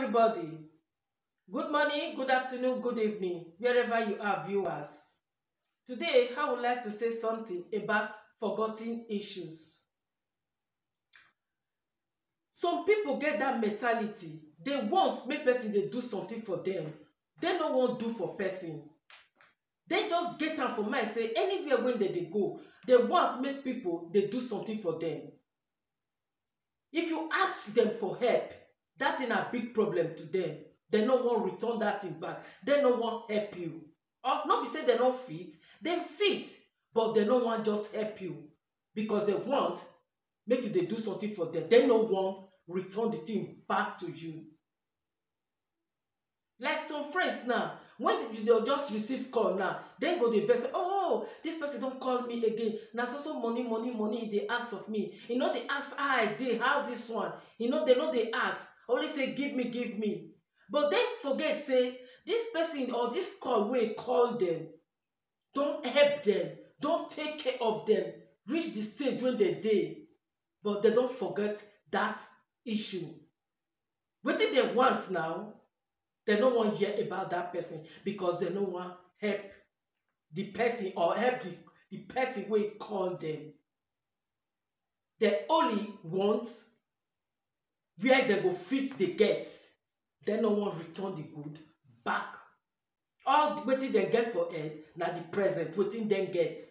everybody. Good morning, good afternoon, good evening, wherever you are, viewers. Today, I would like to say something about forgotten issues. Some people get that mentality. They want make person they do something for them. They no want do for person. They just get am for mind say anywhere when they go, they want make people they do something for them. If you ask them for help, that is a big problem to them. They no wan return that thing back. They no wan help you. Or not be say they no fit, dem fit, but they no wan just help you because they want make you dey do something for them. They no wan return the thing back to you. Like some friends now, when they just receive call now, then go dey vex say, oh, this person don call me again. Na so money e dey ask of me. E no dey ask how I dey, how this one. They no dey ask. Only say give me. But dem forget say this person or this call wey call them, don help them, don take care of them, reach the stage when they dey. But they don forget that issue. Wetin they want now, they no wan hear about that person because they no wan help the person or help the person wey call them. They only want where they go fit the get. They no wan return the good back. All wetin dem get for head na the present, wetin dem get.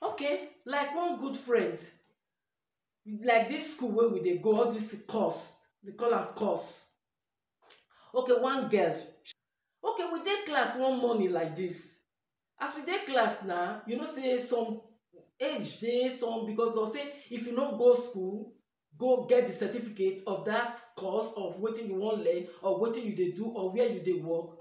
Okay, like one good friend, like this school wey we dey go, all this course, they call am course. Okay, one girl. Okay, we dey class one morning like this. As we dey class now, you know say some age dey some because they'll say if you no go school, go get the certificate of that course of wetin you wan learn or wetin you dey do or where you dey work,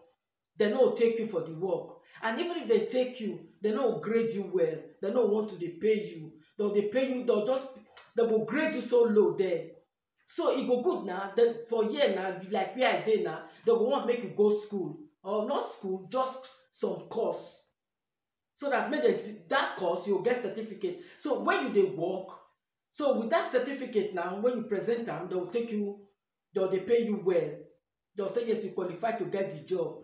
they no take you for the work. And even if they take you, they no grade you well. They no want to dey pay you. They'll dey pay you, they will grade you so low there. So e go good now for here now, like where I dey now, they go want make you go school or not school, just some course, so that make that course you get certificate. So when you dey work, so with that certificate now, when you present am, they will take you, they'll dey pay you well. They'll say yes, you qualify to get the job.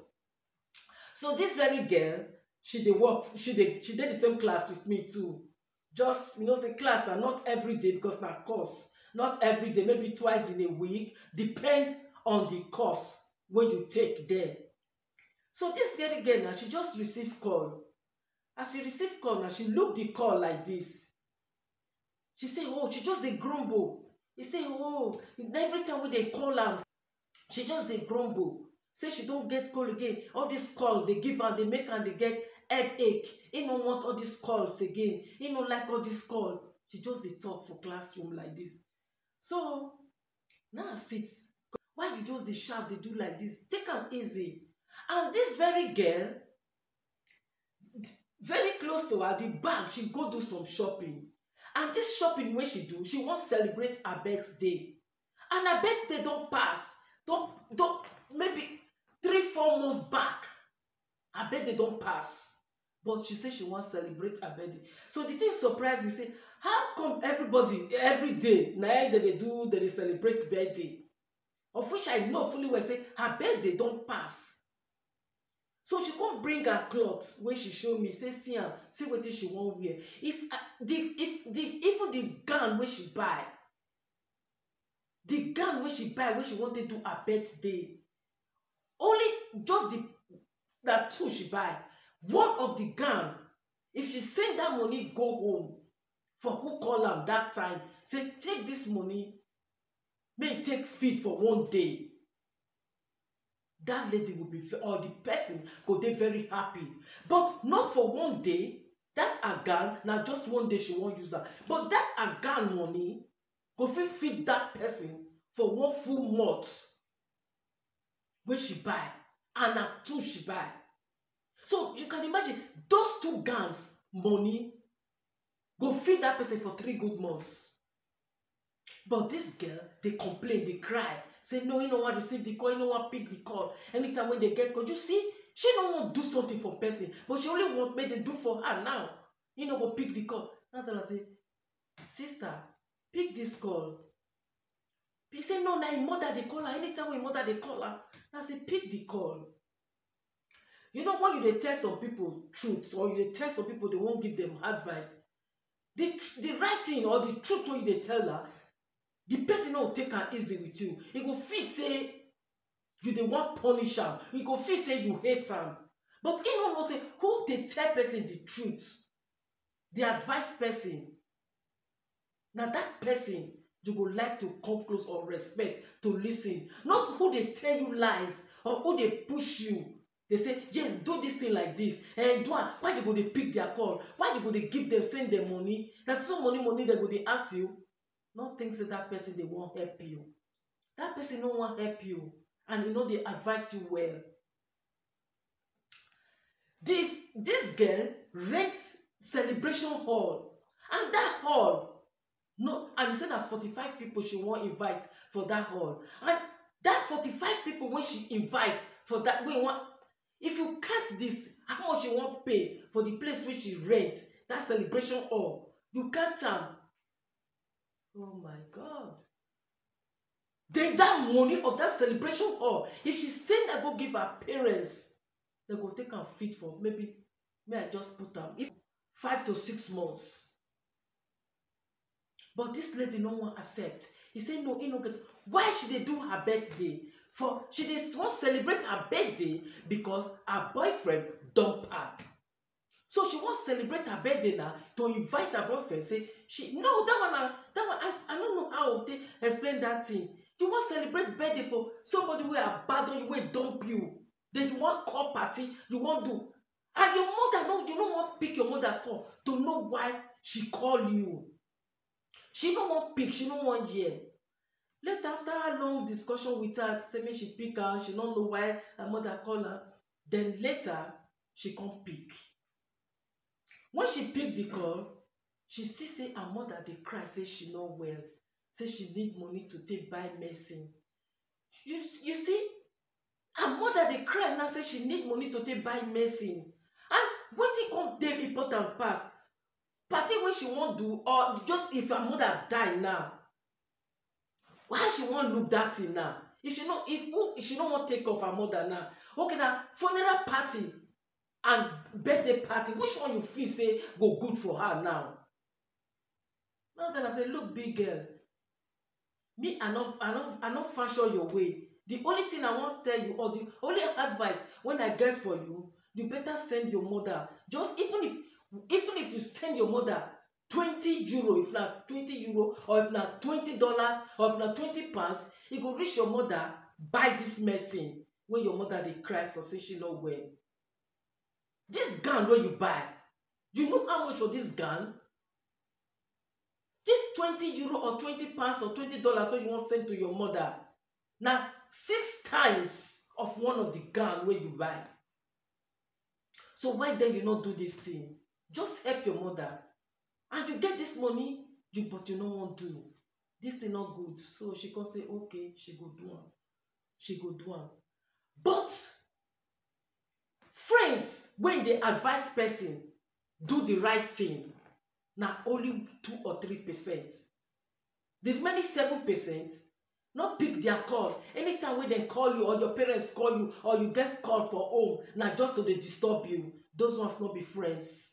So this very girl, she dey work, she dey the same class with me too. Just say class na not every day because na course. Not every day, maybe twice in a week, depends on the course wey you take there. So this very girl now, she just receive call. As she receive call now, she look the call like this. She say, oh, she just dey grumble. He say, oh, every time when they call am, she just dey grumble. Say she don't get call again. All this call they give her, they make her they get headache. He no want all these calls again. He no like all this call. She just dey talk for classroom like this. So now sit. Why you just dey shout, dey do like this? Take am easy. And this very girl, very close to her, the bank, she go do some shopping. And this shopping wey she do, she wan celebrate her birthday. And her birthday don pass. Don maybe 3-4 months back. Her birthday don pass. But she say she wan celebrate her birthday. So the thing surprise me, say, how come everybody every day na they dey celebrate birthday? Of which I know fully well say her birthday don pass. So she come bring her cloth wey she show me, say see am, see wetin she wan wear. Even the gown wey she buy, wey she wan take do her birthday, only just that two she buy. One of the gown, if she send that money go home for who call am that time, say take this money, may take feed for one day, that lady will be, or the person go dey very happy. But not for one day. That her gown na just one day she wan use am. But that her gown money go fit feed that person for one full month wey she buy, and na two she buy. So you can imagine those two gowns money go feed that person for 3 good months. But this girl, they complain, they cry, say no, you no wan receive the call, you no wan pick the call. Anytime when they get call, you see, she no wan do something for person, but she only want make they do for her now. You no go pick the call. Now tell her say, sister, pick this call. He say no, na im mother dey call her. Anytime when im mother dey call her, na say pick the call. You know, when you dey tell some people truth, or you dey tell some people they wan give them advice, the right thing or the truth wey you dey tell her, the person no go take am easy with you. He go feel say you dey wan punish am. He go feel say you hate am. But he no know say who dey tell person the truth, the advice person, na that person you go like to come close or respect to listen. Not who dey tell you lies or who dey push you. They say, yes, do this thing like this. And do am. Why you go dey pick their call? Why you go dey give them, send them money? Na so money they go dey ask you. No think say that person dey wan help you. That person no wan help you. And you know they advise you well. This girl rents celebration hall. And that hall, no, and he said that 45 people she wan invite for that hall. And that 45 people when she invite for that, when one, if you count this, how much you wan pay for the place which she rent, that celebration hall, you count am. Oh my God. Then that money of that celebration hall, if she send her go give her parents, they go take am feed for maybe, may I just put am, if 5 to 6 months. But this lady no wan accept. He say no, he no get. Why she dey do her birthday? For she dey wan celebrate her birthday because her boyfriend dump her. So she wan celebrate her birthday now to invite her boyfriend. Say she no, that one I don't know how to explain that thing. You wan celebrate birthday for somebody wey abandon you, wey dump you. Then you wan call party, you wan do. And your mother no, you no wan pick your mother call to know why she call you. She no wan pick, she no wan hear. Later, after a long discussion with her, say make she pick her, she no know why her mother call her. Then later, she come pick. When she pick the call, she see say her mother dey cry, say she no well, say she need money to take buy medicine. You see, her mother dey cry now, say she need money to take buy medicine. And wetin come dey important pass? Party wey she wan do, or just if her mother die now, why she wan look that thing now? If she no wan take off her mother now, okay, na funeral party and birthday party, which one you feel say go good for her now? Now then I say, look, big girl, me I no fashion your way. The only thing I wan tell you, or the only advice when I get for you, you better send your mother. Just even if you send your mother 20 euro, if not 20 euro, or if not $20, or if not 20 pounds, it go reach your mother, buy this medicine when your mother dey cry for say she no well. This gown wey you buy, you know how much for this gown? This 20 euro or 20 pounds or $20 wey you wan send to your mother, na 6 times of one of the gown wey you buy. So why then you not do this thing? Just help your mother. And you get this money, but you no wan do. This thing not good. So she can say, okay, she go do am. She go do am. But friends, when they advise person do the right thing, na only 2 or 3%. The remaining 7%, not pick their call. Anytime when they call you or your parents call you or you get call for home, na just to dey disturb you. Those ones not be friends.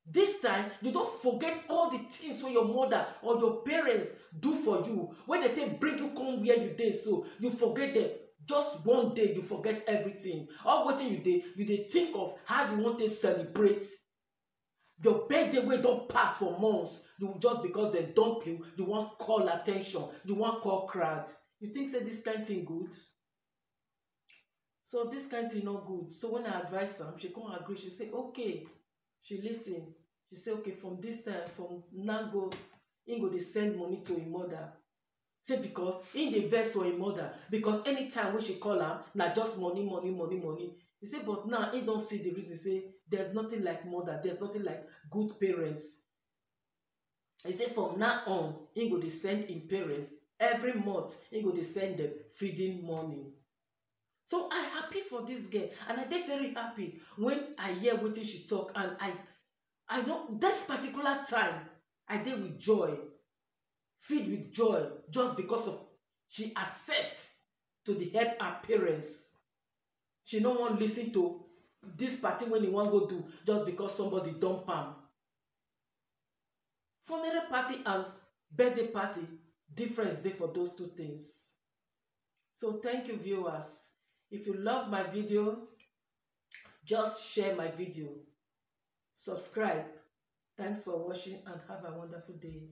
This time, you don't forget all the things wey your mother or your parents do for you. When they take bring you come where you dey, so you forget them. Just one day, you forget everything. All wetin you dey think of how you want to celebrate your birthday wey don pass for months. You just because they dump you, you want call attention, you want call crowd. You think say this kind thing good? So this kind thing not good. So when I advise am, she come agree. She say okay. She listen. She say okay, from this time, from now go, he go dey send money to him mother. Say because he dey vex for him mother, because anytime when she call am, na just money. He say but now he don see the reason. Say there's nothing like mother, there's nothing like good parents. He say from now on, he go dey send him parents every month. He go dey send them feeding money. So I happy for this girl, and I dey very happy when I hear wetin she talk, and I don't, this particular time I dey with joy, filled with joy, just because of she accept to dey help her parents. She no wan lis ten to dis party wey e wan go do just because somebody dump am. Funeral party and birthday party, difference dey for those two things. So thank you, viewers. If you love my video, just share my video, subscribe. Thanks for watching and have a wonderful day.